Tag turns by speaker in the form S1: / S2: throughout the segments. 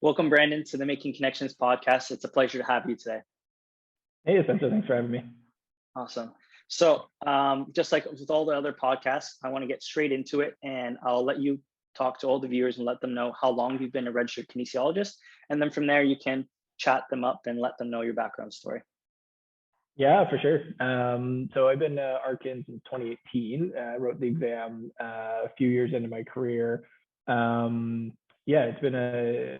S1: Welcome, Brandon, to the Making Connections podcast. It's a pleasure to have you today.
S2: Hey, Spencer, thanks for having me.
S1: Awesome. So, just like with all the other podcasts, I want to get straight into it, and I'll let you talk to all the viewers and let them know how long you've been a registered kinesiologist. And then from there, you can chat them up and let them know your background story.
S2: Yeah, for sure. So I've been R.Kin since 2018. I wrote the exam a few years into my career. Yeah, it's been a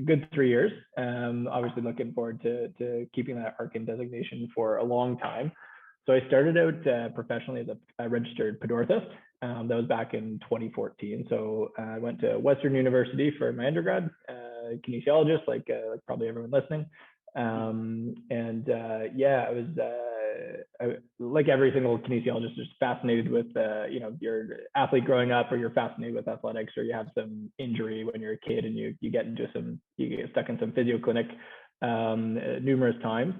S2: good 3 years. Obviously looking forward to keeping that R.Kin designation for a long time. So I started out professionally as a registered Pedorthist. That was back in 2014. So I went to Western University for my undergrad, kinesiologist, like probably everyone listening. Yeah, like every single kinesiologist, just fascinated with your athlete growing up, or you're fascinated with athletics, or you have some injury when you're a kid and you get stuck in some physio clinic numerous times.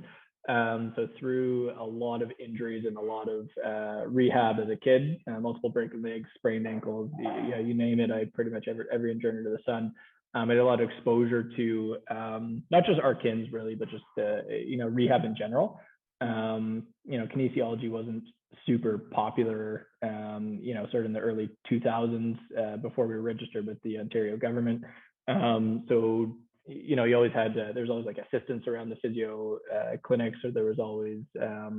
S2: So through a lot of injuries and a lot of rehab as a kid, multiple broken legs, sprained ankles, you name it, I pretty much every injury under the sun. I had a lot of exposure to not just R.Kins really, but just rehab in general. Kinesiology wasn't super popular, sort of in the early 2000s before we were registered with the Ontario government. So you always had there's always like assistants around the physio clinics, or there was always a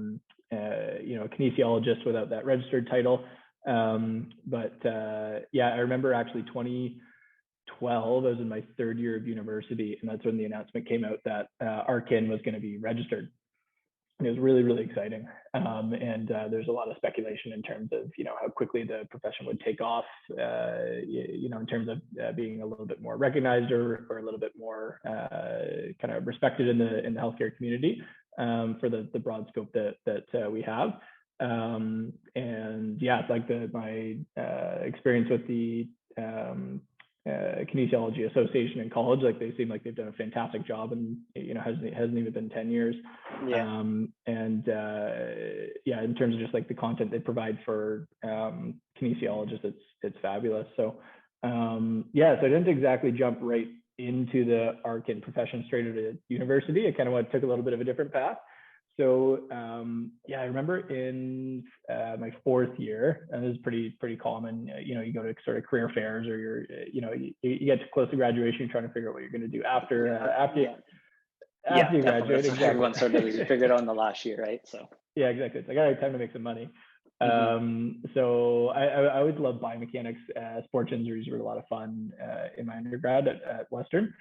S2: kinesiologist without that registered title. Yeah, I remember actually 2012, I was in my third year of university, and that's when the announcement came out that R.Kin was going to be registered. And it was really, really exciting. There's a lot of speculation in terms of, how quickly the profession would take off, in terms of being a little bit more recognized or a little bit more kind of respected in the healthcare community for the broad scope that we have. Yeah, it's like my experience with the Kinesiology Association in college, like they seem like they've done a fantastic job, and hasn't even been 10 years. Yeah. In terms of just like the content they provide for kinesiologists, it's fabulous. So so I didn't exactly jump right into the R.Kin profession straight out of university. I kind of took a little bit of a different path. So I remember in my fourth year, and this is pretty common. You go to sort of career fairs, or you get close to graduation, you're trying to figure out what you're going to do after you graduate.
S1: Exactly. Everyone sort of figured out in the last year, right? So
S2: yeah, exactly. It's like, all right, time to make some money. So I always loved biomechanics. Sports injuries were a lot of fun in my undergrad at Western.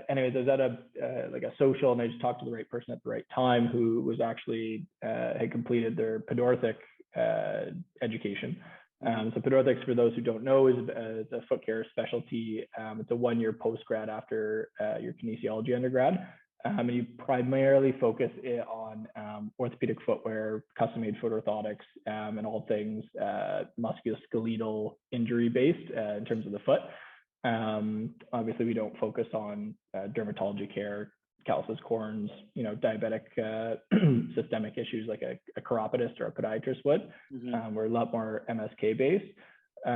S2: Anyways, I was at a social, and I just talked to the right person at the right time, who was actually had completed their Pedorthic education. So Pedorthics, for those who don't know, is a Footcare specialty. It's a 1-year post-grad after your kinesiology undergrad. And you primarily focus on orthopedic footwear, custom-made foot orthotics, and all things musculoskeletal injury-based in terms of the foot. Obviously, we don't focus on dermatology care, calluses, corns, diabetic systemic issues like a chiropodist or a podiatrist would. We're a lot more MSK based. So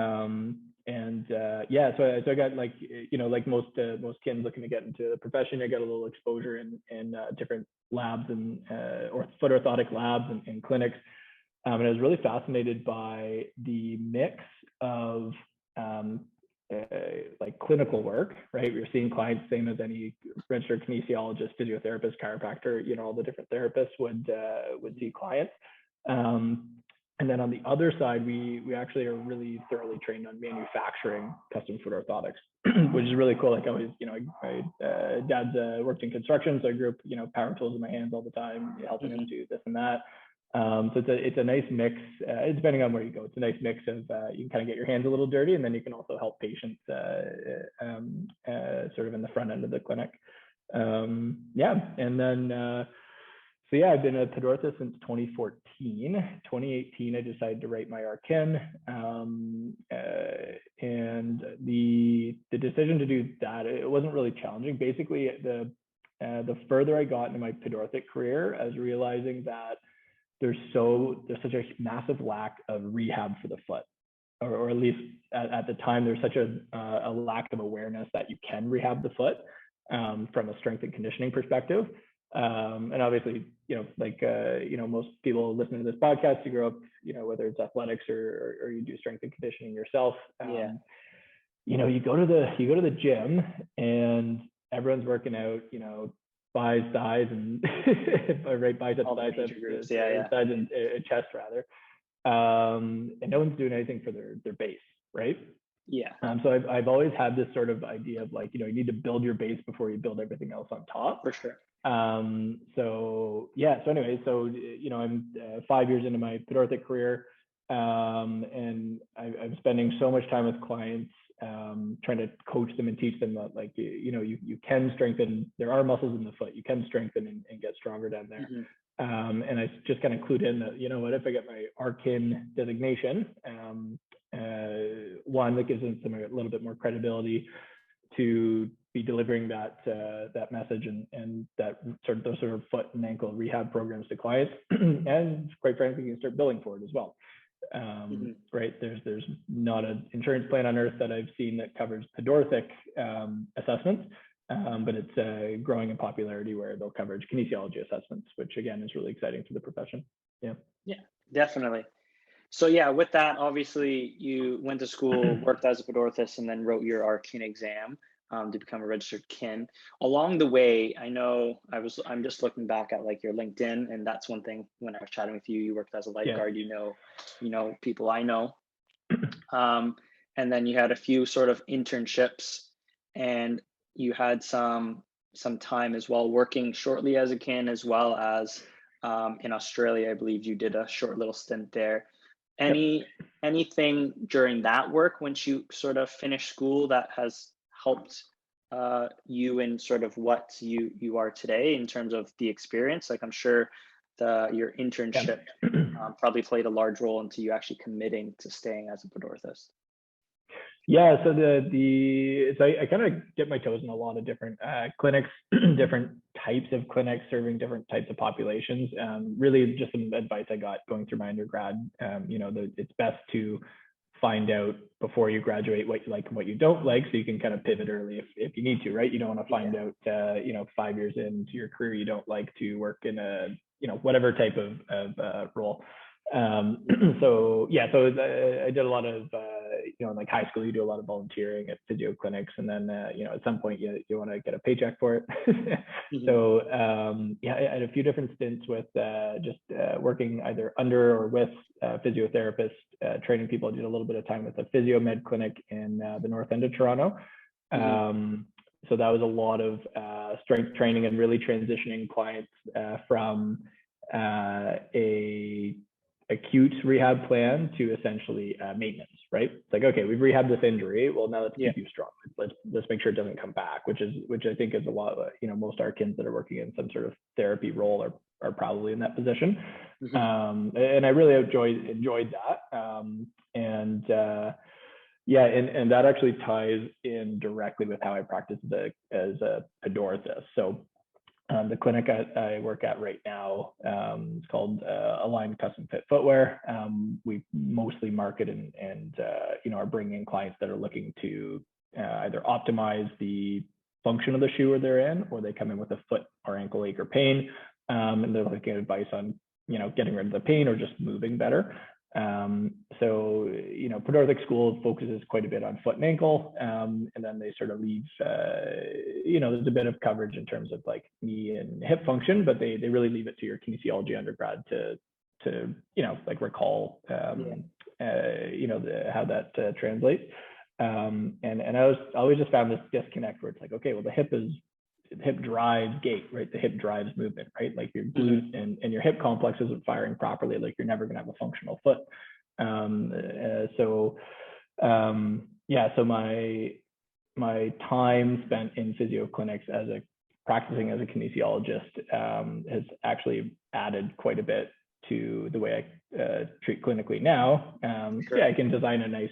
S2: I got like most kids looking to get into the profession, I got a little exposure in different labs and foot orthotic labs and clinics. And I was really fascinated by the mix of like clinical work, right? We were seeing clients, same as any registered kinesiologist, physiotherapist, chiropractor, all the different therapists would see clients. And then on the other side, we actually are really thoroughly trained on manufacturing custom foot orthotics, which is really cool. Like my dad's worked in construction, so I grew up, power tools in my hands all the time, helping him do this and that. So it's a nice mix, depending on where you go. It's a nice mix of you can kind of get your hands a little dirty, and then you can also help patients sort of in the front end of the clinic. I've been a Pedorthist since 2014. 2018, I decided to write my R.Kin, and the decision to do that, it wasn't really challenging. Basically, the further I got into my Pedorthic career, I was realizing that there's such a massive lack of rehab for the foot. or at least at the time, there's such a lack of awareness that you can rehab the foot from a strength and conditioning perspective. And obviously, most people listening to this podcast, you grow up, whether it's athletics or you do strength and conditioning yourself. You go to the gym and everyone's working out, buys, thighs, and right, biceps, biceps, sides, and chest rather. And no one's doing anything for their base, right?
S1: Yeah.
S2: So I've always had this sort of idea of like, you need to build your base before you build everything else on top.
S1: For sure.
S2: So anyway, I'm 5 years into my Pedorthic career, and I'm spending so much time with clients, trying to coach them and teach them that, like, you can strengthen. There are muscles in the foot. You can strengthen and get stronger down there. Mm-hmm. And I just kind of clued in that, what if I get my R.Kin designation, one that gives them a little bit more credibility to be delivering that message and those sort of foot and ankle rehab programs to clients, and quite frankly, you can start billing for it as well. Right? There's not an insurance plan on earth that I've seen that covers Pedorthic assessments, but it's growing in popularity where they'll cover kinesiology assessments, which again is really exciting for the profession. Yeah,
S1: definitely. So with that, obviously you went to school, worked as a Pedorthist, and then wrote your R.Kin exam to become a registered kin. Along the way, I know I'm just looking back at like your LinkedIn, and that's one thing when I was chatting with you, you worked as a lifeguard, people I know. And then you had a few sort of internships, and you had some time as well working shortly as a kin, as well as in Australia. I believe you did a short little stint there. Anything during that work once you sort of finished school that has helped you in sort of what you are today in terms of the experience? Like, I'm sure your internship probably played a large role into you actually committing to staying as a Pedorthist.
S2: Yeah, so I kind of dip my toes in a lot of different clinics, different types of clinics serving different types of populations. Really just some advice I got going through my undergrad. It's best to find out before you graduate what you like and what you don't like, so you can kind of pivot early if you need to, right? You don't want to find out, 5 years into your career, you don't like to work in a, whatever type of role. So I did a lot of, in like high school, you do a lot of volunteering at physio clinics, and then, at some point you want to get a paycheck for it. Mm-hmm. So, I had a few different stints with just working either under or with physiotherapists, training people. I did a little bit of time with a physio med clinic in the north end of Toronto. Mm-hmm. So that was a lot of strength training and really transitioning clients from a acute rehab plan to essentially maintenance, right? It's like, okay, we've rehabbed this injury. Well, now let's keep you strong. Let's make sure it doesn't come back, which I think is a lot of, most R.Kins that are working in some sort of therapy role are probably in that position. Mm-hmm. And I really enjoyed that. And that actually ties in directly with how I practice as a Pedorthist. So the clinic I work at right now, it's called Aligned Custom Fit Footwear. We mostly market and are bringing in clients that are looking to either optimize the function of the shoe they're in, or they come in with a foot or ankle ache or pain, and they're looking at advice on getting rid of the pain or just moving better. So Pedorthic school focuses quite a bit on foot and ankle, and then they sort of leave there's a bit of coverage in terms of like knee and hip function, but they really leave it to your kinesiology undergrad to recall how that translates. And I always just found this disconnect where it's like, okay, well, the hip drives gait, right? The hip drives movement, right? Like your glute and your hip complex isn't firing properly, like you're never going to have a functional foot. So my time spent in physio clinics practicing as a kinesiologist has actually added quite a bit to the way I treat clinically now. Sure. I can design a nice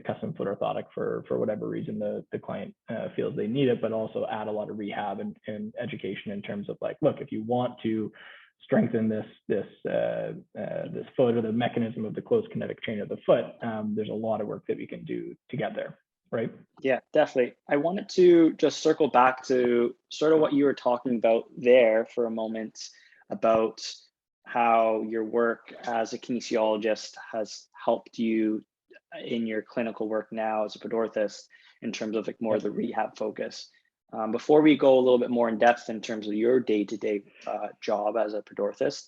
S2: custom foot orthotic for whatever reason the client feels they need it, but also add a lot of rehab and education in terms of like, look, if you want to strengthen this foot, or the mechanism of the closed kinetic chain of the foot, there's a lot of work that we can do to get there, right?
S1: Yeah, definitely. I wanted to just circle back to sort of what you were talking about there for a moment, about how your work as a kinesiologist has helped you in your clinical work now as a pedorthist in terms of like more of the rehab focus. Before we go a little bit more in depth in terms of your day-to-day job as a pedorthist,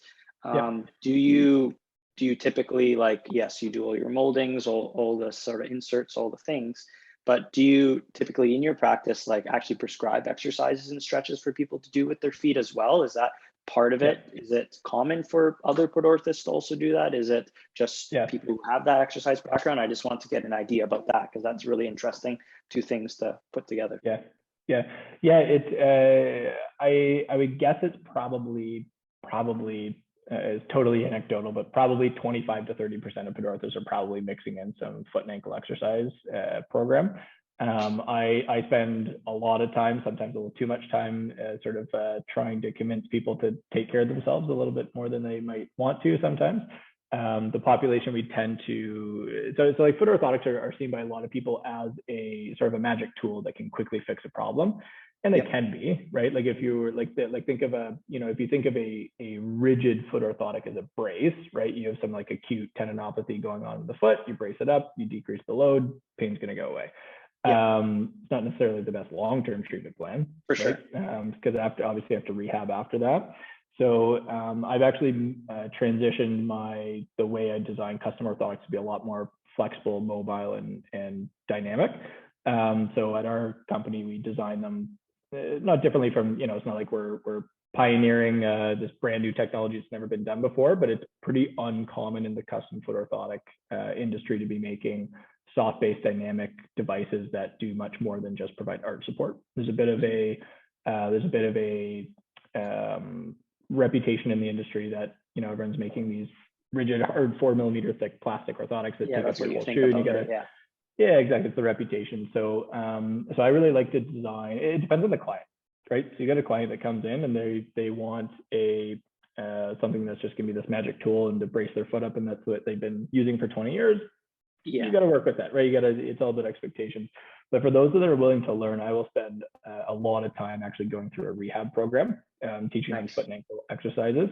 S1: do you typically, like, yes, you do all your moldings, all the sort of inserts, all the things, but do you typically in your practice like actually prescribe exercises and stretches for people to do with their feet as well? Is that part of it? Is it common for other pedorthists to also do that? Is it just people who have that exercise background? I just want to get an idea about that, because that's really interesting, two things to put together.
S2: It's I would guess it's probably it's totally anecdotal, but probably 25 to 30% of pedorthists are probably mixing in some foot and ankle exercise program. I spend a lot of time, sometimes a little too much time, trying to convince people to take care of themselves a little bit more than they might want to sometimes. The population we tend to, so like foot orthotics are seen by a lot of people as a sort of a magic tool that can quickly fix a problem. And they can be, right? Like if you were think of if you think of a rigid foot orthotic as a brace, right? You have some like acute tendinopathy going on in the foot, you brace it up, you decrease the load, pain's gonna go away. It's not necessarily the best long-term treatment plan,
S1: for sure,
S2: because obviously you have to rehab after that. So I've actually transitioned the way I design custom orthotics to be a lot more flexible, mobile, and dynamic. So at our company, we design them not differently from, it's not like we're pioneering this brand new technology that's never been done before, but it's pretty uncommon in the custom foot orthotic industry to be making soft-based dynamic devices that do much more than just provide arch support. There's a bit of a reputation in the industry that everyone's making these rigid, hard 4 millimeter thick plastic orthotics that take up your whole shoe, and you gotta exactly, it's the reputation. So so I really like to design. It depends on the client, right? So you got a client that comes in and they want a something that's just gonna be this magic tool and to brace their foot up, and that's what they've been using for 20 years. You got to work with that, right? It's all about expectations. But for those that are willing to learn, I will spend a lot of time actually going through a rehab program, teaching them foot and ankle exercises.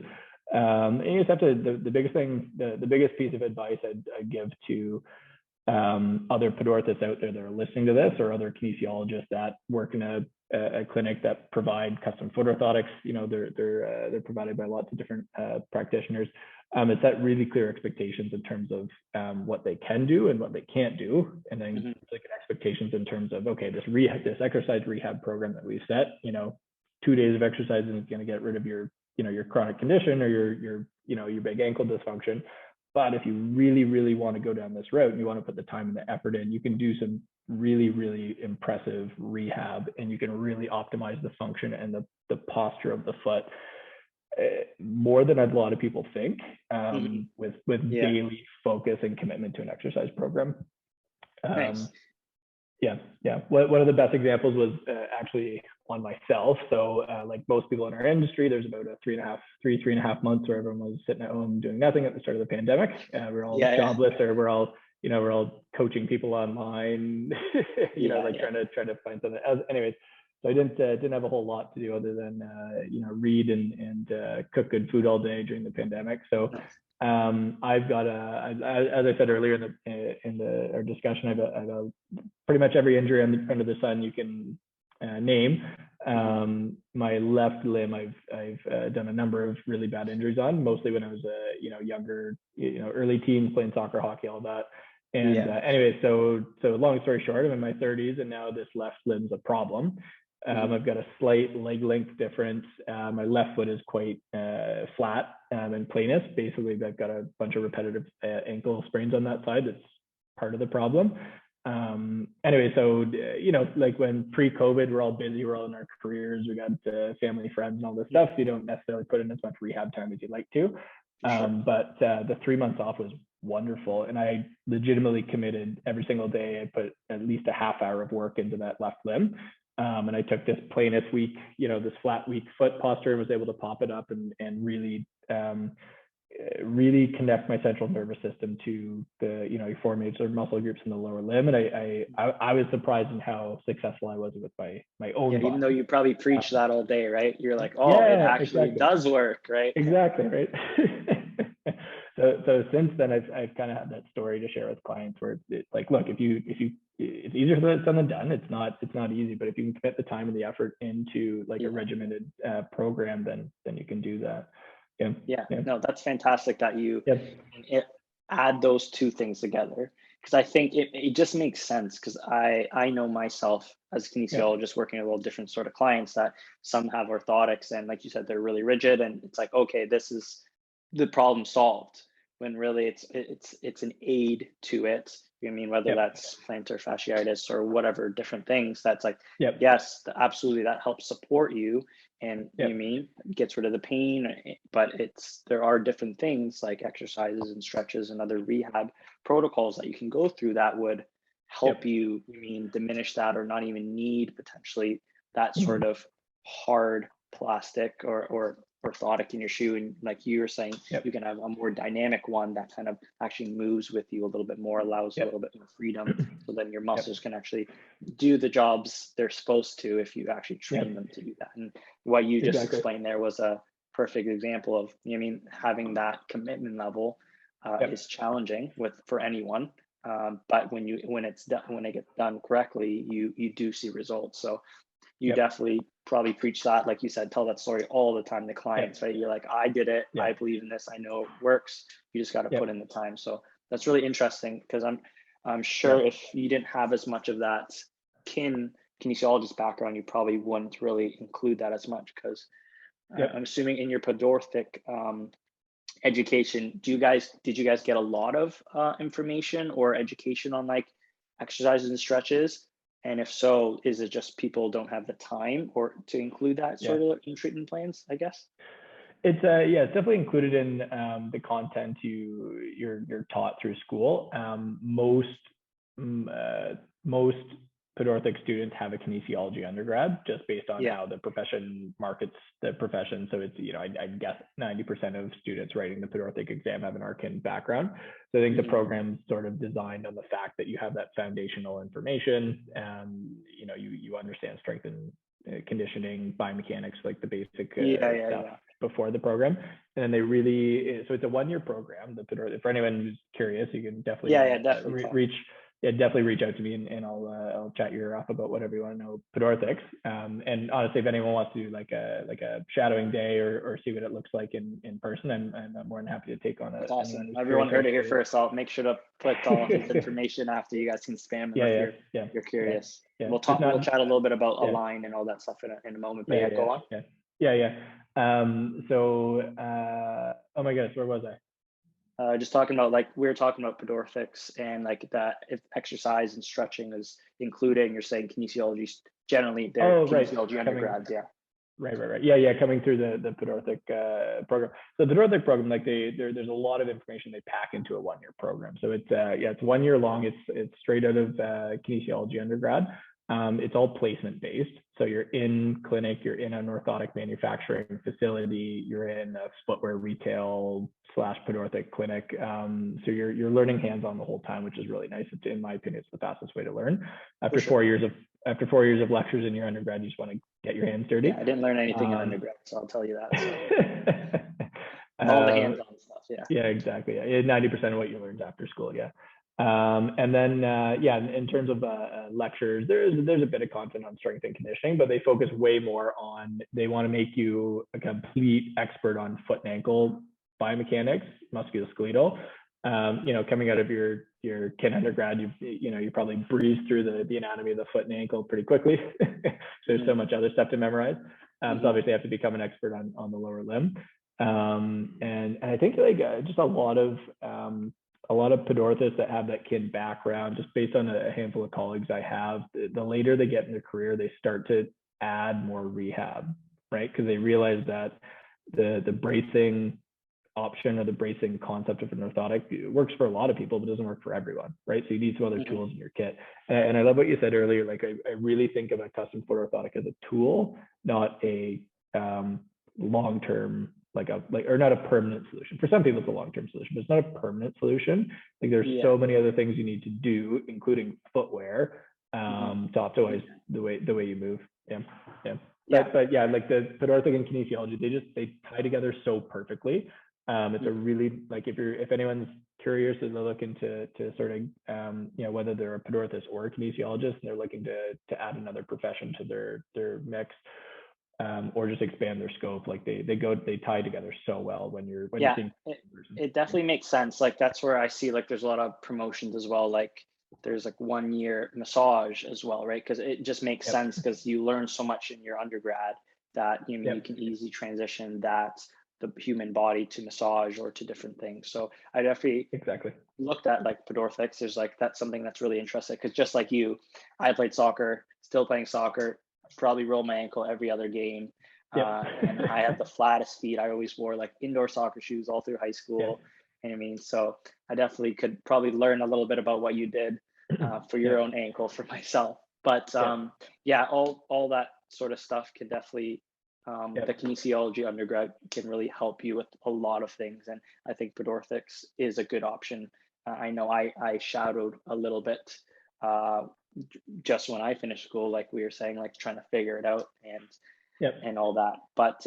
S2: And you just have to, the biggest thing, the biggest piece of advice I'd give to other pedorthists out there that are listening to this, or other kinesiologists that work in a clinic that provide custom foot orthotics, they're provided by lots of different practitioners. It's set really clear expectations in terms of what they can do and what they can't do, and then like expectations in terms of, okay, this exercise rehab program that we set, 2 days of exercise is going to get rid of your chronic condition or your big ankle dysfunction. But if you really, really want to go down this route and you want to put the time and the effort in, you can do some really, really impressive rehab, and you can really optimize the function and the posture of the foot more than a lot of people think, with daily focus and commitment to an exercise program. One of the best examples was actually on myself. So like most people in our industry, there's about a three and a half months where everyone was sitting at home doing nothing at the start of the pandemic. We're all jobless, or we're all coaching people online, trying to find something. Anyways, so I didn't have a whole lot to do other than read and cook good food all day during the pandemic. So I've got as I said earlier in our discussion, I've a pretty much every injury under the sun you can name. My left limb, I've done a number of really bad injuries on, mostly when I was younger, early teens, playing soccer, hockey, all that. And anyway, so long story short, I'm in my 30s, and now this left limb's a problem. I've got a slight leg length difference. My left foot is quite flat and planus. Basically, I've got a bunch of repetitive ankle sprains on that side. That's part of the problem. Anyway, so like when pre-COVID, we're all busy, we're all in our careers, we got family, friends, and all this stuff. So you don't necessarily put in as much rehab time as you'd like to. But the 3 months off was wonderful, and I legitimately committed every single day. I put at least a half hour of work into that left limb. And I took this planus weak, this flat weak foot posture and was able to pop it up and really really connect my central nervous system to the your four major muscle groups in the lower limb. And I was surprised in how successful I was with my own body.
S1: Even though you probably preach that all day, right? You're like, oh,
S2: yeah,
S1: it actually does work, right?
S2: Exactly, right. So since then, I've kind of had that story to share with clients where it's like, look, if it's easier said than done. It's not easy, but if you can commit the time and the effort into like a regimented program, then you can do that.
S1: Yeah. No, that's fantastic that you add those two things together, because I think it just makes sense, because I know myself as a kinesiologist working with a little different sort of clients, that some have orthotics and, like you said, they're really rigid, and it's like, okay, this is the problem solved, when really it's an aid to it. I mean, whether that's plantar fasciitis or whatever different things, that's like, yes, absolutely, that helps support you, and you mean gets rid of the pain, but there are different things like exercises and stretches and other rehab protocols that you can go through that would help you diminish that, or not even need potentially that sort of hard plastic or orthotic in your shoe. And like you were saying, you can have a more dynamic one that kind of actually moves with you a little bit more, allows a little bit more freedom, so then your muscles can actually do the jobs they're supposed to if you actually train them to do that. And what you just explained there was a perfect example of, having that commitment level is challenging for anyone, but when it gets done correctly, you do see results. So you definitely probably preach that, like you said, tell that story all the time to clients, right? You're like, I did it, I believe in this, I know it works, you just got to put in the time. So that's really interesting, because I'm sure if you didn't have as much of that kinesiologist background, you probably wouldn't really include that as much, because I'm assuming in your Pedorthic education, did you guys get a lot of information or education on like exercises and stretches? And if so, is it just people don't have the time or to include that sort of in treatment plans, I guess?
S2: It's it's definitely included in the content you're taught through school. Most Pedorthic students have a kinesiology undergrad, just based on how the profession markets the profession. So it's, I guess 90% of students writing the Pedorthic exam have an R.Kin background. So I think the program's sort of designed on the fact that you have that foundational information, you understand strength and conditioning, biomechanics, like the basic stuff before the program. And then so it's a 1-year program. The Pedorthic, for anyone who's curious, you can definitely definitely reach out to me, and I'll chat your ear off about whatever you want to know Pedorthics. And honestly, if anyone wants to do like a shadowing day or see what it looks like in person, I'm more than happy to take on it.
S1: Awesome. Everyone heard it here first. I'll make sure to put all of this information after. You guys can spam them if you're curious. We'll chat a little bit about Align and all that stuff in a moment. But go on.
S2: Oh my goodness, where was I?
S1: Just talking about, like, we were talking about Pedorthics, and like that if exercise and stretching is included, and you're saying kinesiology generally they're kinesiology undergrads.
S2: Right. Coming through the Pedorthic program. So the Pedorthic program, like there's a lot of information they pack into a 1-year program. So it's 1 year long. It's straight out of kinesiology undergrad. It's all placement based. So you're in clinic, you're in an orthotic manufacturing facility, you're in a footwear retail / Pedorthic clinic. So you're learning hands-on the whole time, which is really nice. It's, in my opinion, it's the fastest way to learn. After 4 years of lectures in your undergrad, you just want to get your hands dirty.
S1: Yeah, I didn't learn anything in undergrad, so I'll tell you that. So. All the hands-on stuff.
S2: Yeah, exactly. 90% of what you learned after school. And then in terms of lectures, there's a bit of content on strength and conditioning, but they focus way more on, they want to make you a complete expert on foot and ankle biomechanics, musculoskeletal. Coming out of your Kin undergrad, you probably breezed through the anatomy of the foot and ankle pretty quickly. So there's so much other stuff to memorize. So obviously you have to become an expert on the lower limb. And I think just a lot of Pedorthists that have that Kin background, just based on a handful of colleagues I have, the later they get in their career, they start to add more rehab, right? Because they realize that the bracing option or the bracing concept of an orthotic, it works for a lot of people, but doesn't work for everyone, right? So you need some other tools in your kit. And I love what you said earlier. Like I really think of a custom foot orthotic as a tool, not a long-term, or not a permanent solution. For some people, it's a long-term solution, but it's not a permanent solution. Like there's so many other things you need to do, including footwear, to optimize the way you move. But yeah, like the Pedorthic and Kinesiology, they tie together so perfectly. It's a really, like if anyone's curious and they're looking to sort of whether they're a Pedorthist or a Kinesiologist and they're looking to add another profession to their mix, or just expand their scope, like they tie together so well when you're seeing
S1: it definitely makes sense. Like that's where I see like there's a lot of promotions as well. Like there's like 1 year massage as well, right? Because it just makes sense because you learn so much in your undergrad that you can easily transition the human body to massage or to different things. So I definitely looked at like Pedorthics. There's like that's something that's really interesting because just like you, I played soccer, still playing soccer, probably roll my ankle every other game. And I had the flattest feet. I always wore like indoor soccer shoes all through high school. I mean, so I definitely could probably learn a little bit about what you did for your own ankle for myself. But all that sort of stuff can definitely, the kinesiology undergrad can really help you with a lot of things. And I think Pedorthics is a good option. I know I shadowed a little bit just when I finished school, like we were saying, like trying to figure it out and all that. But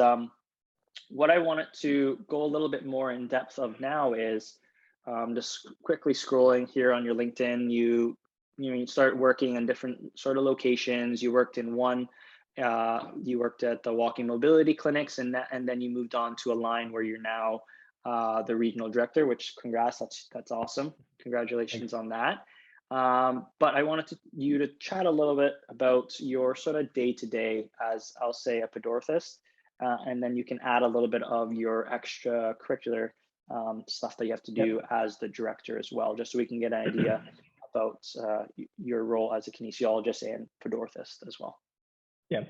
S1: what I wanted to go a little bit more in depth of now is just quickly scrolling here on your LinkedIn. You start working in different sort of locations. You worked in one. You worked at the walking mobility clinics, and then you moved on to a line where you're now the regional director. Which congrats, that's awesome. Congratulations on that. But I wanted you to chat a little bit about your sort of day-to-day as, I'll say, a Pedorthist, and then you can add a little bit of your extracurricular stuff that you have to do as the director as well, just so we can get an idea about your role as a kinesiologist and Pedorthist as well.
S2: So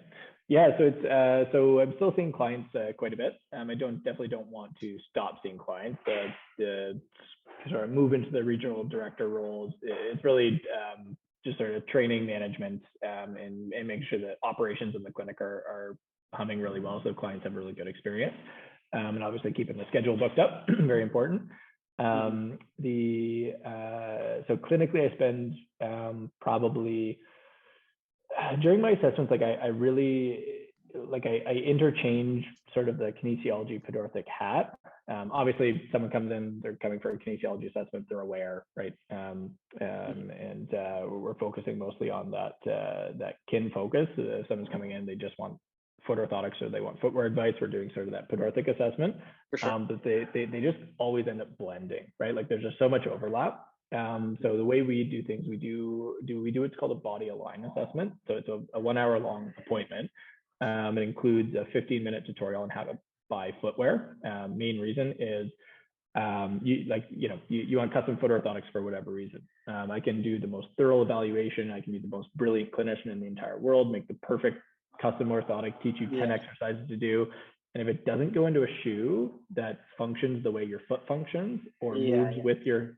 S2: it's so I'm still seeing clients quite a bit. I definitely don't want to stop seeing clients. The sort of move into the regional director roles, it's really just sort of training management and making sure that operations in the clinic are humming really well, so clients have really good experience. And obviously keeping the schedule booked up, very important. So clinically, I spend probably during my assessments, like I really I interchange sort of the kinesiology Pedorthic hat. Obviously, if someone comes in, they're coming for a kinesiology assessment, they're aware, right? And we're focusing mostly on that kin focus. If someone's coming in, they just want foot orthotics or they want footwear advice, we're doing sort of that Pedorthic assessment. For sure. But they just always end up blending, right? Like there's just so much overlap. So the way we do things, we do what's called a body align assessment. So it's a 1 hour long appointment. It includes a 15-minute tutorial on how to buy footwear. Main reason is you want custom foot orthotics for whatever reason. I can do the most thorough evaluation. I can be the most brilliant clinician in the entire world, make the perfect custom orthotic, teach you 10 exercises to do. And if it doesn't go into a shoe that functions the way your foot functions or moves with your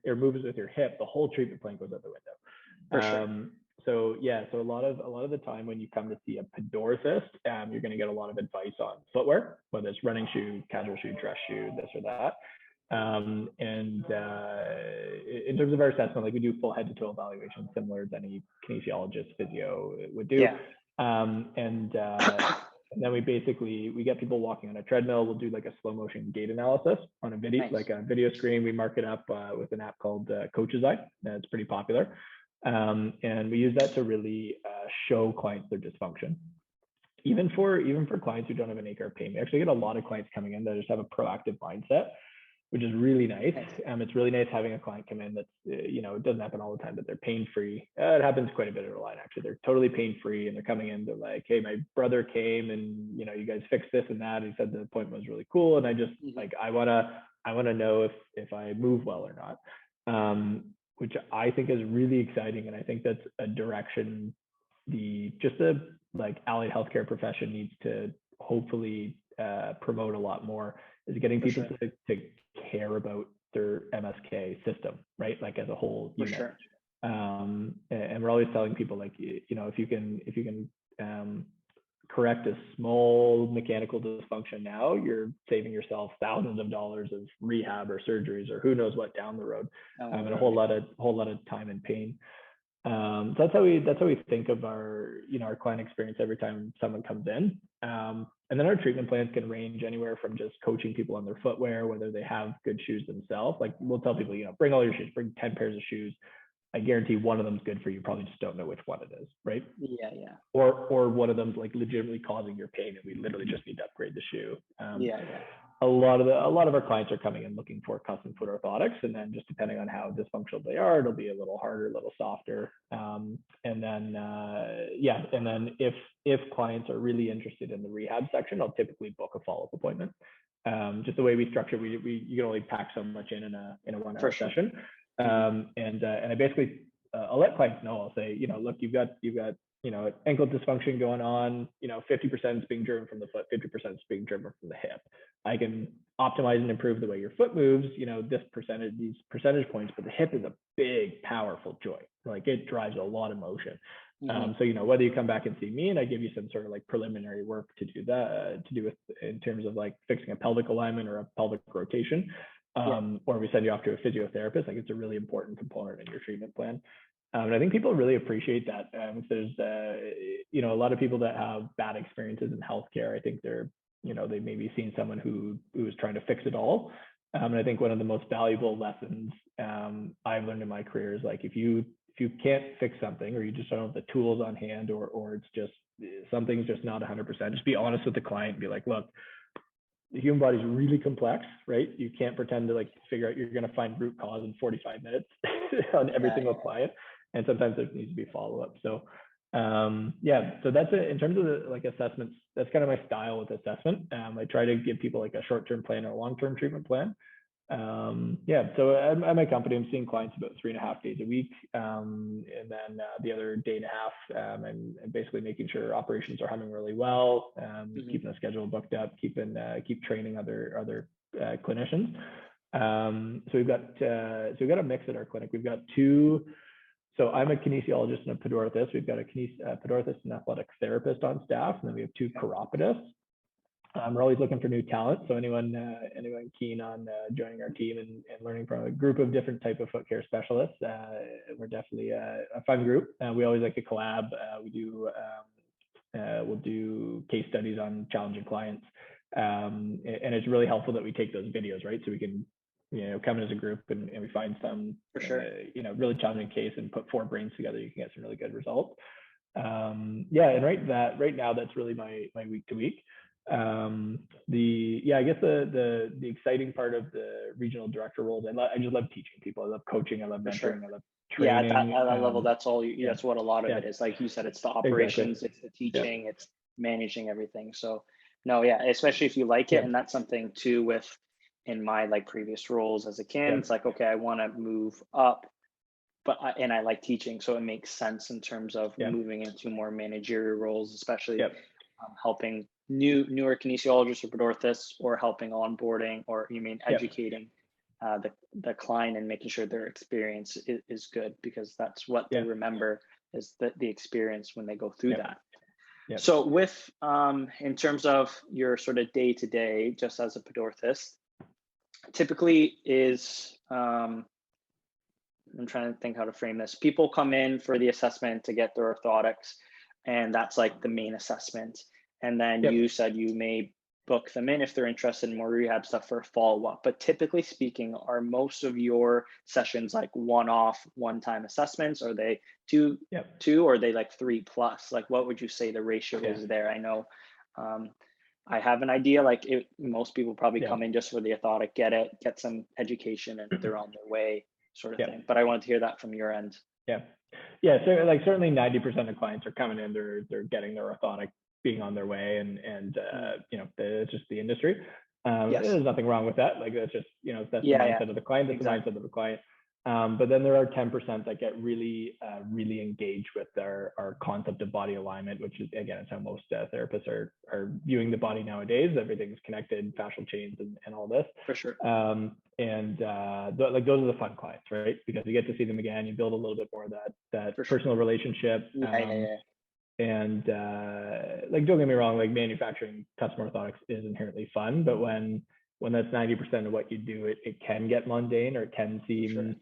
S2: hip, the whole treatment plan goes out the window.
S1: For sure.
S2: So a lot of the time when you come to see a Pedorthist, you're going to get a lot of advice on footwear, whether it's running shoe, casual shoe, dress shoe, this or that. In terms of our assessment, like we do full head to toe evaluation, similar to any kinesiologist physio would do. And then we get people walking on a treadmill. We'll do like a slow motion gait analysis on a video, like a video screen. We mark it up with an app called Coach's Eye. It's pretty popular. And we use that to really show clients their dysfunction. Even for clients who don't have an acre of pain, we actually get a lot of clients coming in that just have a proactive mindset, which is really nice. It's really nice having a client come in that's, it doesn't happen all the time, but they're pain-free. It happens quite a bit at our line, actually. They're totally pain-free and they're coming in, they're like, hey, my brother came and, you guys fixed this and that. He said the appointment was really cool. And I just I want to know if I move well or not, which I think is really exciting. And I think that's a direction the allied healthcare profession needs to hopefully promote a lot more. is getting
S1: For
S2: people
S1: sure.
S2: to care about their MSK system, right? Like as a whole
S1: For
S2: unit.
S1: sure.
S2: And we're always telling people, like, you know, if you can correct a small mechanical dysfunction now, you're saving yourself thousands of dollars of rehab or surgeries or who knows what down the road, and a whole lot of time and pain. So that's how we think of our, you know, our client experience every time someone comes in. And then our treatment plans can range anywhere from just coaching people on their footwear, whether they have good shoes themselves. Like we'll tell people, you know, bring all your shoes, bring 10 pairs of shoes. I guarantee one of them's good for you. Probably just don't know which one it is, right?
S1: Yeah.
S2: Or one of them's like legitimately causing your pain, and we literally just need to upgrade the shoe.
S1: Yeah.
S2: A lot of our clients are coming in looking for custom foot orthotics, and then just depending on how dysfunctional they are, it'll be a little harder, a little softer. And then if clients are really interested in the rehab section, I'll typically book a follow-up appointment. Just the way we structure, you can only pack so much in a 1 hour session. And I basically I'll let clients know. I'll say, you know, look, you've got you know, ankle dysfunction going on. You know, 50% is being driven from the foot, 50% is being driven from the hip. I can optimize and improve the way your foot moves, you know, these percentage points, but the hip is a big, powerful joint. Like it drives a lot of motion. So, you know, whether you come back and see me and I give you some sort of like preliminary work to do with in terms of like fixing a pelvic alignment or a pelvic rotation, or we send you off to a physiotherapist, like it's a really important component in your treatment plan. And I think people really appreciate that. There's, you know, a lot of people that have bad experiences in healthcare. I think they're, you know, they maybe seen someone who is trying to fix it all. And I think one of the most valuable lessons I've learned in my career is like, if you can't fix something, or you just don't have the tools on hand, or it's just something's just not 100%, just be honest with the client and be like, look, the human body is really complex, right? You can't pretend to like figure out you're going to find root cause in 45 minutes on every single client. And sometimes there needs to be follow-up. So so that's it. In terms of the like assessments, that's kind of my style with assessment. I try to give people like a short-term plan or a long-term treatment plan. So at my company, I'm seeing clients about 3.5 days a week. And then the other day and a half, and basically making sure operations are humming really well, keeping the schedule booked up, keep training other clinicians. So we've got a mix at our clinic. We've got two. So I'm a kinesiologist and a pedorthist. We've got a pedorthist and athletic therapist on staff, and then we have two chiropodists. We're always looking for new talent. So anyone keen on joining our team and learning from a group of different type of foot care specialists, we're definitely a fun group. We always like to collab. We'll do case studies on challenging clients, and it's really helpful that we take those videos, right? So we can, you know, come in as a group and we find some,
S1: For sure.
S2: You know, really challenging case and put 4 brains together. You can get some really good results. And right now that's really my week to week. I guess the exciting part of the regional director role, I just love teaching people. I love coaching. I love mentoring. I love training.
S1: At that level, that's all. That's what a lot of it is. Like you said, it's the operations, it's the teaching, it's managing everything. So no, especially if you like it, and that's something too with in my like previous roles as a kin. It's like, okay, I want to move up, but I like teaching, so it makes sense in terms of moving into more managerial roles, especially helping newer kinesiologists or pedorthists, or helping onboarding, or educating the client and making sure their experience is good, because that's what they remember is the experience when they go through that. So with in terms of your sort of day to day, just as a pedorthist, typically is I'm trying to think how to frame this. People come in for the assessment to get their orthotics, and that's like the main assessment. And then you said you may book them in if they're interested in more rehab stuff for a follow-up. But typically speaking, are most of your sessions like one-time assessments? Are they two, or are they like 3+? Like, what would you say the ratio is there? I know I have an idea, like most people probably come in just for the orthotic, get some education, and they're on their way, sort of thing. But I wanted to hear that from your end. So
S2: like certainly 90% of clients are coming in, they're getting their orthotic, being on their way, and you know, it's just the industry. There's nothing wrong with that. Like that's just, you know, that's the mindset of the client. That's the mindset of the client. But then there are 10% that get really engaged with our concept of body alignment, which is, again, it's how most therapists are viewing the body nowadays. Everything's connected, fascial chains and all this.
S1: For sure.
S2: Like those are the fun clients, right? Because you get to see them again, you build a little bit more of that personal relationship. And like, don't get me wrong, like manufacturing custom orthotics is inherently fun, but when that's 90% of what you do, it can get mundane or it can seem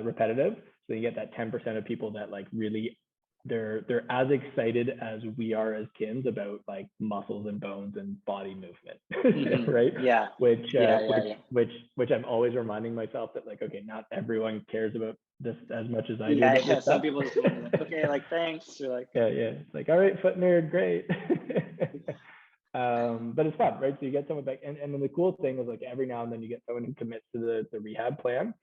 S2: repetitive. So you get that 10% of people that like really they're as excited as we are as kins about like muscles and bones and body movement, right?
S1: Yeah.
S2: Which I'm always reminding myself that like, okay, not everyone cares about this as much as I do.
S1: Yeah. Some people just like, okay, like thanks. You're like,
S2: yeah. It's like, all right, foot nerd, great. But it's fun, right? So you get someone back, and then the cool thing is like every now and then you get someone who commits to the rehab plan.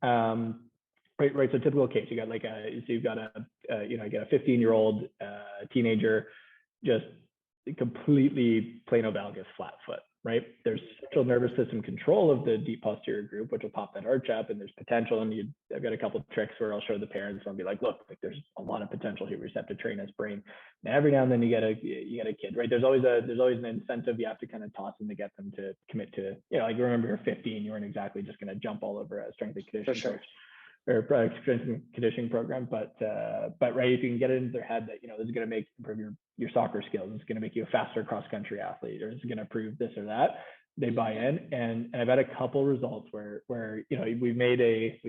S2: Right. So typical case, you got like you've got a 15-year-old teenager, just completely planovalgus flat foot, right? There's central nervous system control of the deep posterior group, which will pop that arch up, and there's potential. And I've got a couple of tricks where I'll show the parents and I'll be like, look, like there's a lot of potential here. We just have to train his brain. And every now and then you get a kid, right? There's always an incentive you have to kind of toss in to get them to commit to, like you remember you're 15, you weren't exactly just going to jump all over a strength and conditioning coach or strength and conditioning program, but right, if you can get it into their head that this is going to improve your soccer skills, it's going to make you a faster cross country athlete, or it's going to prove this or that, they buy in. And I've had a couple results where we made a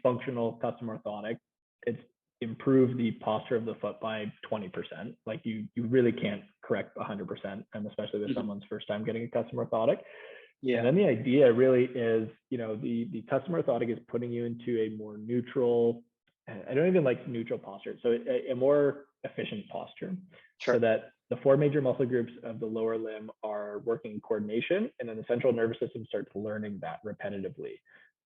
S2: functional custom orthotic. It's improved the posture of the foot by 20%. Like you really can't correct 100%, and especially with someone's first time getting a custom orthotic. Yeah. And then the idea really is, the custom orthotic is putting you into a more neutral, I don't even like neutral posture, so a more efficient posture, so that the four major muscle groups of the lower limb are working in coordination, and then the central nervous system starts learning that repetitively.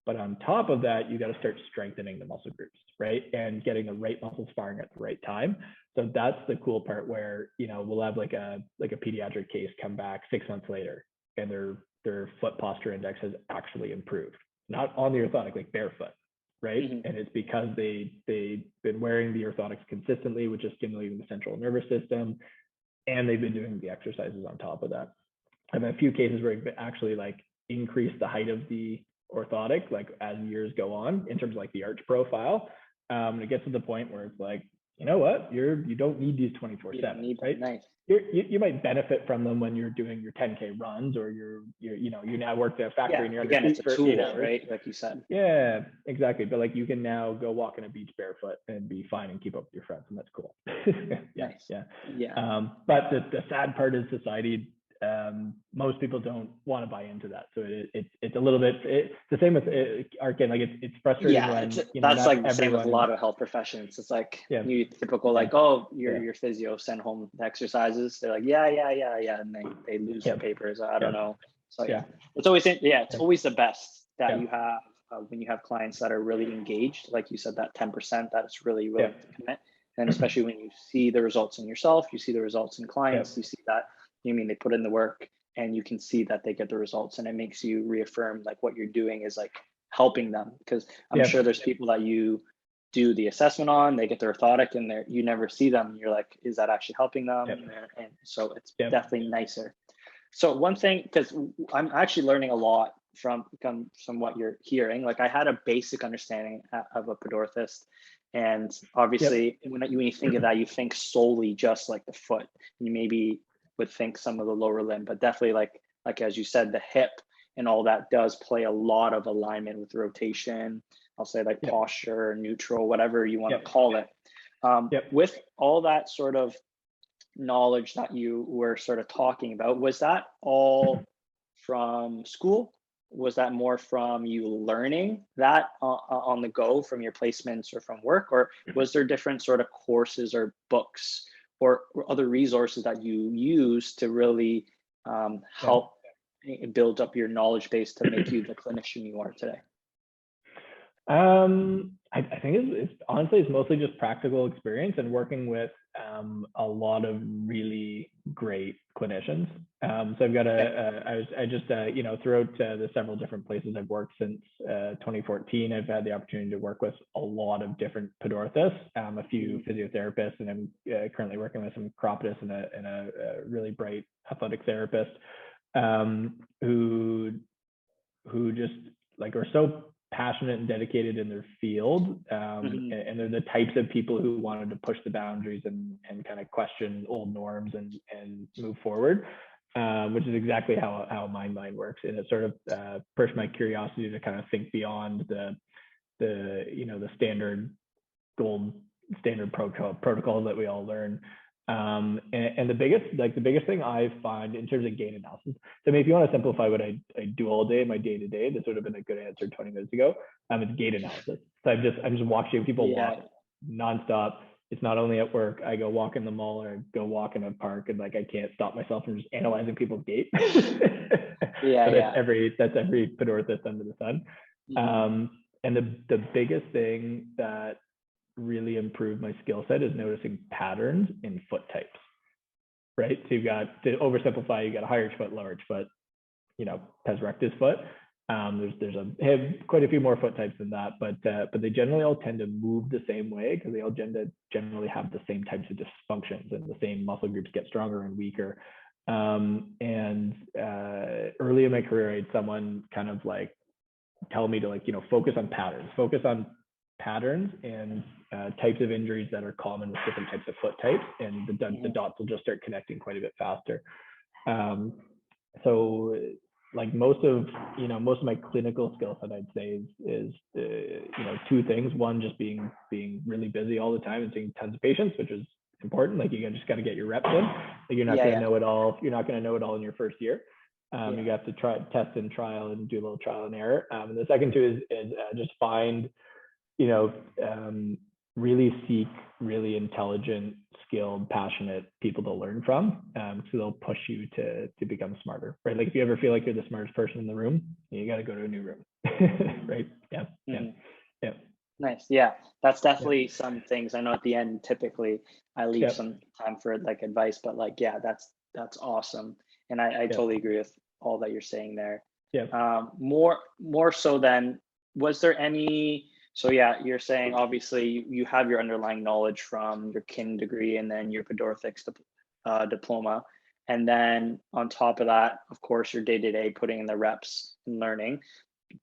S2: But on top of that, you got to start strengthening the muscle groups, right? And getting the right muscles firing at the right time. So that's the cool part where, we'll have like a pediatric case come back 6 months later, and their foot posture index has actually improved, not on the orthotic, like barefoot, right? And it's because they've been wearing the orthotics consistently, which is stimulating the central nervous system, and they've been doing the exercises on top of that. I've had a few cases where we've actually like increased the height of the orthotic, like as years go on, in terms of like the arch profile. And it gets to the point where it's like, you know what, you don't need these 24/7, right?
S1: Nice.
S2: You might benefit from them when you're doing your 10K runs, or you now work at a factory and you're
S1: again, it's a tool, right? Like you said.
S2: Yeah, exactly. But like you can now go walk on a beach barefoot and be fine and keep up with your friends, and that's cool.
S1: Nice.
S2: Yeah. But the sad part is society. Most people don't want to buy into that, so it's a little bit. It's the same with R.Kin. Like it's frustrating.
S1: That's like the same with a lot of health professions. It's like you typical like, oh, your physio send home the exercises. They're like, yeah, and they lose the papers. I don't know. So it's always the best that you have when you have clients that are really engaged. Like you said, that 10% that is really willing to commit, and especially when you see the results in yourself, you see the results in clients, you see that. They put in the work, and you can see that they get the results, and it makes you reaffirm like what you're doing is like helping them, because I'm sure there's people that you do the assessment on, they get the orthotic, and you never see them. You're like, is that actually helping them? And so it's definitely nicer. So one thing, because I'm actually learning a lot from what you're hearing. Like I had a basic understanding of a Pedorthist, and obviously when you think of that, you think solely just like the foot. You maybe would think some of the lower limb, but definitely like as you said, the hip and all that does play a lot of alignment with rotation. I'll say like posture, neutral, whatever you want to call it. With all that sort of knowledge that you were sort of talking about, was that all from school? Was that more from you learning that on the go from your placements or from work, or was there different sort of courses or books or other resources that you use to really help build up your knowledge base to make you the clinician you are today?
S2: I think it's honestly, it's mostly just practical experience and working with a lot of really great clinicians. So I've got throughout the several different places I've worked since 2014, I've had the opportunity to work with a lot of different pedorthists, a few physiotherapists, and I'm currently working with some chiropodists and a really bright athletic therapist who just like are so passionate and dedicated in their field, and they're the types of people who wanted to push the boundaries and kind of question old norms and move forward, which is exactly how my mind works. And it sort of pushed my curiosity to kind of think beyond the standard protocols that we all learn. And the biggest thing I find in terms of gait analysis, so I mean, if you want to simplify what I do all day, my day to day, this would have been a good answer 20 minutes ago. It's gait analysis. So I'm just watching people walk nonstop. It's not only at work. I go walk in the mall or go walk in a park, and like I can't stop myself from just analyzing people's gait. That's every pedorthist under the sun. And the biggest thing that really improved my skill set is noticing patterns in foot types, right? So you've got, to oversimplify, you got a higher foot, lower foot, pes rectus foot. There's quite a few more foot types than that, but they generally all tend to move the same way because they all generally have the same types of dysfunctions, and the same muscle groups get stronger and weaker. And early in my career, I had someone kind of like tell me to focus on patterns and types of injuries that are common with different types of foot types, and the dots will just start connecting quite a bit faster. So like most of my clinical skill set, I'd say is two things. One, just being really busy all the time and seeing tons of patients, which is important. Like you just got to get your reps in. Like you're not going to know it all. You're not going to know it all in your first year. You have to try, test and trial, and do a little trial and error. And the second two is just find, really seek really intelligent, skilled, passionate people to learn from. So they'll push you to become smarter, right? Like if you ever feel like you're the smartest person in the room, you got to go to a new room, right? Yeah.
S1: Nice. Yeah, that's definitely some things. I know at the end, typically I leave some time for like advice, but like, that's awesome. And I totally agree with all that you're saying there. More so than, was there any, so you're saying obviously you have your underlying knowledge from your kin degree and then your Pedorthics diploma. And then on top of that, of course, your day-to-day putting in the reps and learning.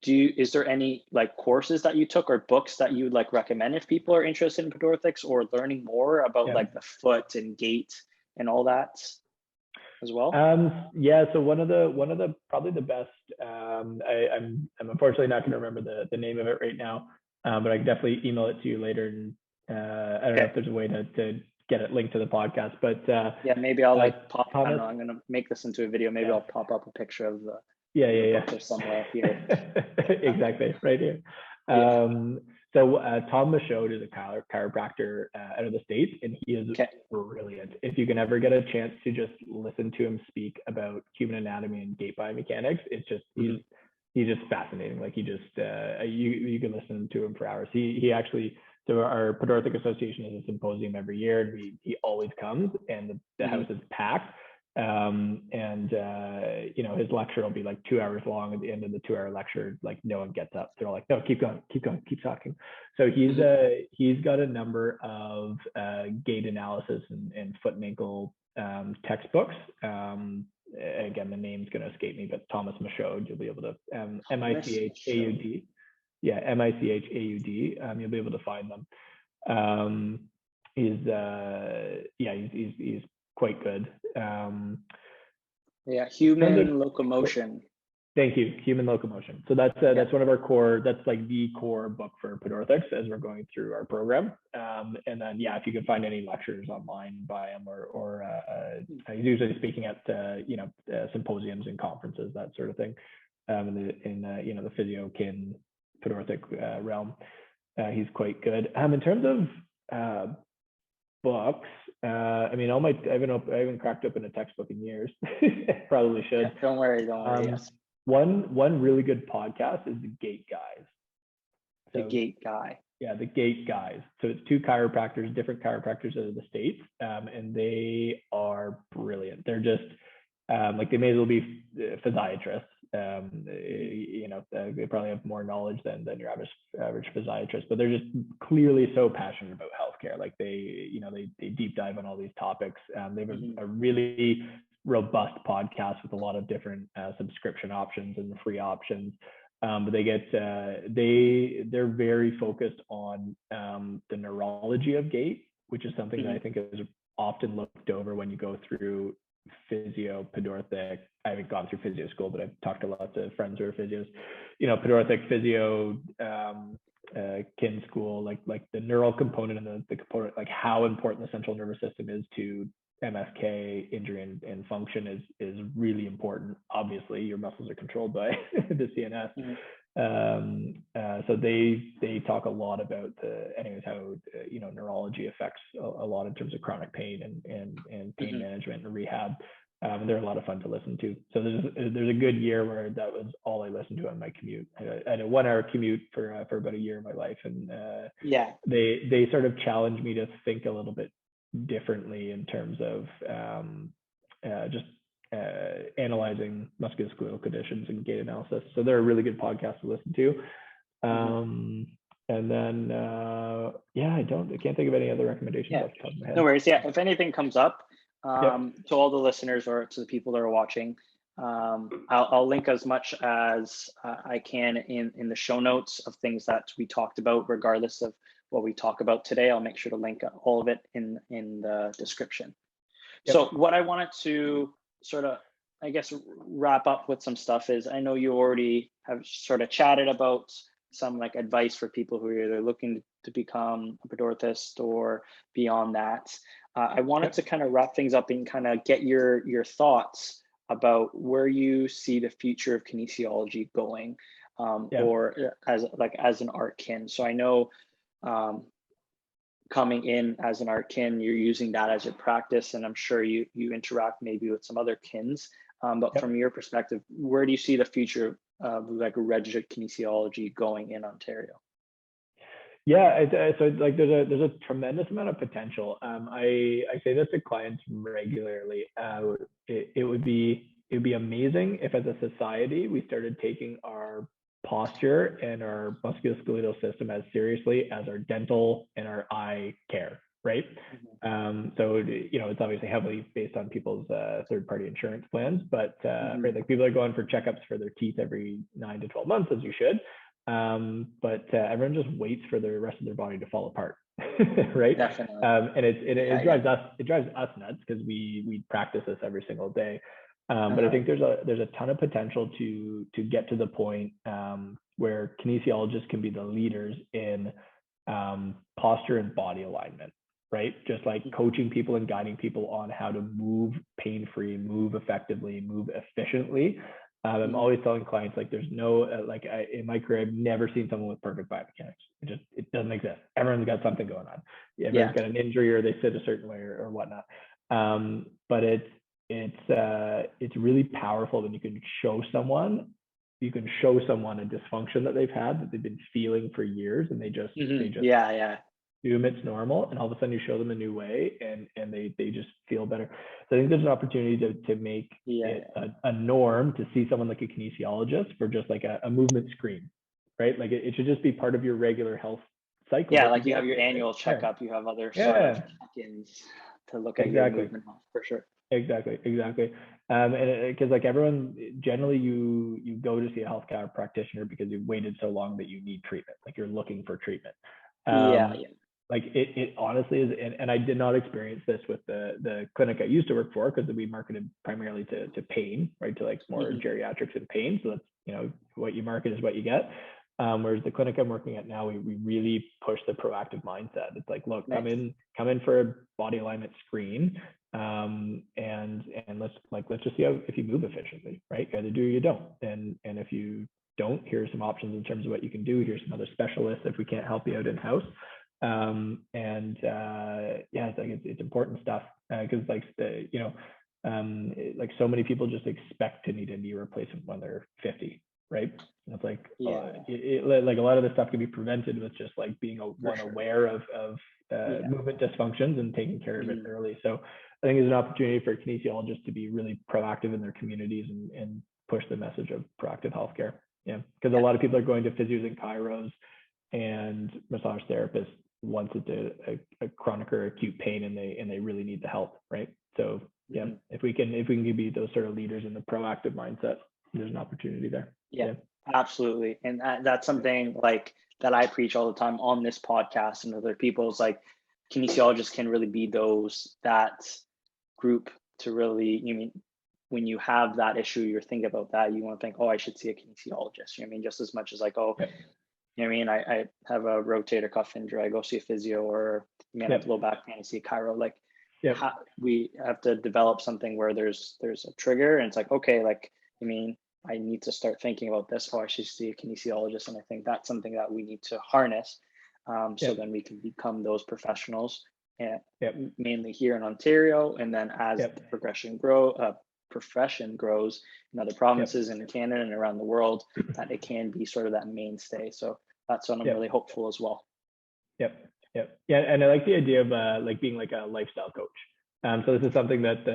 S1: Is there any like courses that you took or books that you would like recommend if people are interested in Pedorthics or learning more about like the foot and gait and all that as well?
S2: So one of the probably the best, I'm unfortunately not going to remember the name of it right now, but I can definitely email it to you later. And I don't know if there's a way to get it linked to the podcast, but
S1: maybe I'll like pop. I don't know, I'm going to make this into a video. Maybe I'll pop up a picture of the book or somewhere here.
S2: Exactly, right here. So Tom Michaud is a chiropractor out of the States, and he is brilliant. If you can ever get a chance to just listen to him speak about human anatomy and gait biomechanics, it's just he's just fascinating. Like he just you can listen to him for hours. He actually, so our Pedorthic Association has a symposium every year, and he always comes, and the house is packed. His lecture will be like 2 hours long. At the end of the 2-hour lecture, like no one gets up. They're all like, no, keep going, keep talking. So he's got a number of gait analysis and foot and ankle textbooks. Again, the name's going to escape me, but Thomas Michaud, you'll be able to Michaud. Michaud. You'll be able to find them. He's quite good.
S1: Human locomotion.
S2: Thank you. Human locomotion. So that's one of our core, that's like the core book for Pedorthics as we're going through our program. And then, if you can find any lectures online by him or he's usually speaking at, symposiums and conferences, that sort of thing. In the physio kin Pedorthic realm. He's quite good. In terms of books, I haven't cracked open a textbook in years. Probably should.
S1: Don't worry.
S2: One really good podcast is The Gait Guys.
S1: The Gait Guy.
S2: the gait guys. So it's two chiropractors, different chiropractors out of the States, and they are brilliant. They're just like, they may as well be physiatrists. They probably have more knowledge than your average physiatrist, but they're just clearly so passionate about healthcare. Like they deep dive on all these topics. They have a really robust podcast with a lot of different subscription options and free options. But they're very focused on the neurology of gait, which is something that I think is often looked over when you go through physio, pedorthic. I haven't gone through physio school, but I've talked to lots of friends who are physios. Pedorthic, physio, kin school, like the neural component and the component, like how important the central nervous system is to MSK injury and function is really important. Obviously, your muscles are controlled by the CNS. So they talk a lot about how neurology affects a lot in terms of chronic pain and pain management and rehab. And they're a lot of fun to listen to. So there's a good year where that was all I listened to on my commute. I had a 1 hour commute for about a year of my life, and they sort of challenged me to think a little bit differently in terms of analyzing musculoskeletal conditions and gait analysis. So they're a really good podcast to listen to. And then I can't think of any other recommendations off the top of my head.
S1: No worries. If anything comes up, to all the listeners or to the people that are watching, I'll link as much as I can in the show notes of things that we talked about, regardless of what we talk about today. I'll make sure to link all of it in the description. So what I wanted to sort of, I guess, wrap up with some stuff is, I know you already have sort of chatted about some like advice for people who are either looking to become a pedorthist or beyond that. I wanted to kind of wrap things up and kind of get your thoughts about where you see the future of kinesiology going, or as an R.Kin. So I know coming in as an R.Kin, you're using that as your practice, and I'm sure you interact maybe with some other kins. But from your perspective, where do you see the future of like registered kinesiology going in Ontario?
S2: So like there's a tremendous amount of potential. I say this to clients regularly. It would be amazing if, as a society, we started taking our posture and our musculoskeletal system as seriously as our dental and our eye care, right? So it's obviously heavily based on people's third-party insurance plans, but right, like people are going for checkups for their teeth every 9 to 12 months, as you should. But everyone just waits for the rest of their body to fall apart, right?
S1: Definitely.
S2: And it drives us nuts, because we practice this every single day. But I think there's a ton of potential to get to the point where kinesiologists can be the leaders in posture and body alignment, right? Just like coaching people and guiding people on how to move pain-free, move effectively, move efficiently. I'm always telling clients, like, there's no in my career, I've never seen someone with perfect biomechanics. It doesn't exist. Everyone's got something going on. Everyone's got an injury, or they sit a certain way, or whatnot. But it's really powerful when you can show someone a dysfunction that they've had, that they've been feeling for years, and they just assume it's normal, and all of a sudden you show them a new way, and they just feel better. So I think there's an opportunity to make it a norm to see someone like a kinesiologist for just like a movement screen, right? Like it should just be part of your regular health cycle.
S1: Like you have your annual checkup, you have other sort of check-ins to look at your movement health, for sure.
S2: Exactly. And because like everyone, generally you go to see a healthcare practitioner because you've waited so long that you need treatment, like you're looking for treatment. Like it honestly is, and I did not experience this with the clinic I used to work for, because we marketed primarily to pain, right? To like more geriatrics and pain. So that's, what you market is what you get. Whereas the clinic I'm working at now, we really push the proactive mindset. It's like, look, come in for a body alignment screen, and let's just see if you move efficiently, right? You either do or you don't. And if you don't, here's some options in terms of what you can do. Here's some other specialists if we can't help you out in house. It's important stuff, because like so many people just expect to need a knee replacement when they're 50, right? It's like,
S1: Yeah,
S2: like a lot of this stuff can be prevented with just like being
S1: for sure.
S2: aware of
S1: Yeah.
S2: movement dysfunctions and taking care of it
S1: Mhm.
S2: early. So I think there's an opportunity for kinesiologists to be really proactive in their communities and push the message of proactive healthcare. Yeah, because a
S1: Yeah.
S2: lot of people are going to physios and chiros and massage therapists once it's a chronic or acute pain and they really need the help, right? So yeah,
S1: Mhm.
S2: if we can be those sort of leaders in the proactive mindset, there's an opportunity there.
S1: Yeah,
S2: Yeah.
S1: absolutely. And that's something like that I preach all the time on this podcast and other people's like kinesiologists can really be that group to really, you mean when you have that issue, you're thinking about that, you want to think, oh, I should see a kinesiologist. You know what I mean? Just as much as like, oh,
S2: Yep.
S1: you know what I mean? I have a rotator cuff injury, I go see a physio, or man, I have
S2: Yep.
S1: low back pain, I see a chiro. Like
S2: Yep.
S1: we have to develop something where there's a trigger and it's like, okay, like, I mean, I need to start thinking about this. Oh, I should see a kinesiologist. And I think that's something that we need to harness. So
S2: Yep.
S1: then we can become those professionals, and
S2: Yep.
S1: mainly here in Ontario. And then as
S2: Yep.
S1: the profession grows in other provinces and in Canada and around the world, that it can be sort of that mainstay. So that's what I'm
S2: Yep.
S1: really hopeful as well.
S2: Yep. Yep. Yeah. And I like the idea of like being like a lifestyle coach. So this is something that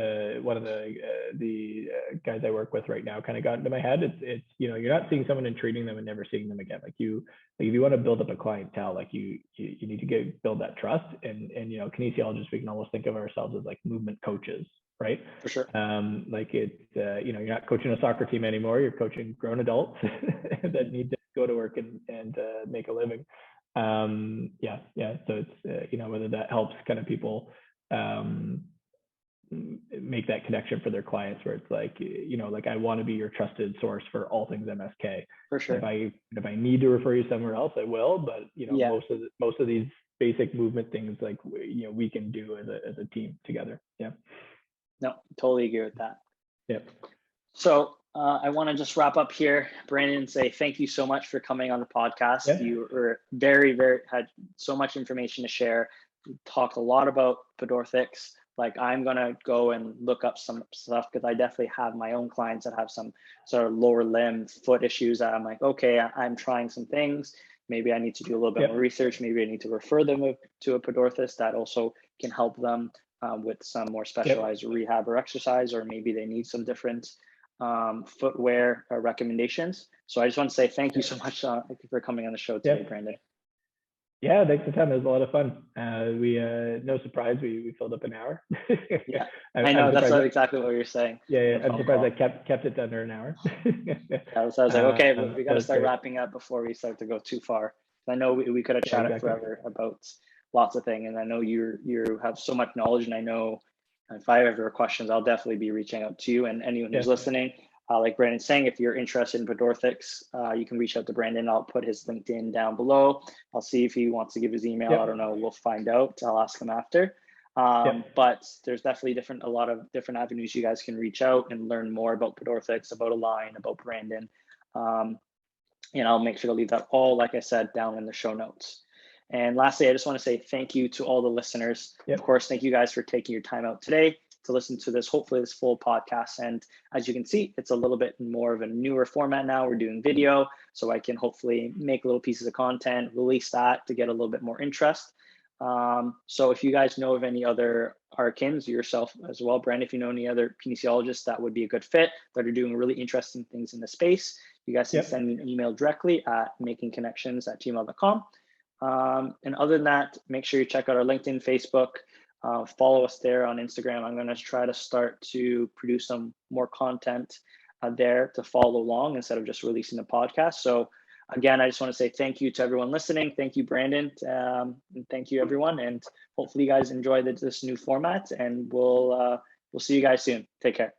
S2: one of the guys I work with right now kind of got into my head. It's you're not seeing someone and treating them and never seeing them again. Like if you want to build up a clientele, like you need to build that trust. And kinesiologists, we can almost think of ourselves as like movement coaches, right?
S1: For sure.
S2: Like it's you're not coaching a soccer team anymore. You're coaching grown adults that need to go to work and make a living. Yeah. So it's whether that helps kind of people make that connection for their clients, where it's like like I want to be your trusted source for all things MSK.
S1: For sure.
S2: If I need to refer you somewhere else, I will. But
S1: Yeah.
S2: most of these basic movement things, like we can do as a team together. Yeah.
S1: No, totally agree with that.
S2: Yep.
S1: So I want to just wrap up here, Brandon, and say thank you so much for coming on the podcast.
S2: Yeah.
S1: You were had so much information to share. We talked a lot about Pedorthics. Like I'm gonna go and look up some stuff because I definitely have my own clients that have some sort of lower limb foot issues that I'm like, okay, I'm trying some things. Maybe I need to do a little bit more research. Maybe I need to refer them to a Pedorthist that also can help them with some more specialized rehab or exercise, or maybe they need some different footwear recommendations. So I just want to say thank you so much for coming on the show today, Brandon.
S2: Yeah, thanks for the time. It was a lot of fun. We no surprise, we filled up an hour.
S1: Yeah, I know that's exactly what you're saying.
S2: Yeah, I'm surprised I kept it under an hour.
S1: Yeah, so I was like, okay, we got to start wrapping up before we start to go too far. I know we could have chatted forever about lots of things, and I know you have so much knowledge, and I know if I have ever questions, I'll definitely be reaching out to you and anyone who's listening. Like Brandon's saying, if you're interested in Pedorthics, you can reach out to Brandon. I'll put his LinkedIn down below. I'll see if he wants to give his email. I don't know. We'll find out. I'll ask him after. But there's definitely a lot of different avenues you guys can reach out and learn more about Pedorthics, about Align, about Brandon. And I'll make sure to leave that all, like I said, down in the show notes. And lastly, I just want to say thank you to all the listeners. Of course, thank you guys for taking your time out today to listen to this, hopefully this full podcast. And as you can see, it's a little bit more of a newer format now. We're doing video, so I can hopefully make little pieces of content, release that to get a little bit more interest. So if you guys know of any other R.Kins, yourself as well, Brandon, if you know any other kinesiologists that would be a good fit, that are doing really interesting things in the space, you guys can send me an email directly at makingkinnections@gmail.com. And other than that, make sure you check out our LinkedIn, Facebook, follow us there on Instagram. I'm going to try to start to produce some more content there to follow along instead of just releasing the podcast. So again, I just want to say thank you to everyone listening. Thank you, Brandon. And thank you, everyone. And hopefully you guys enjoy this new format, and we'll see you guys soon. Take care.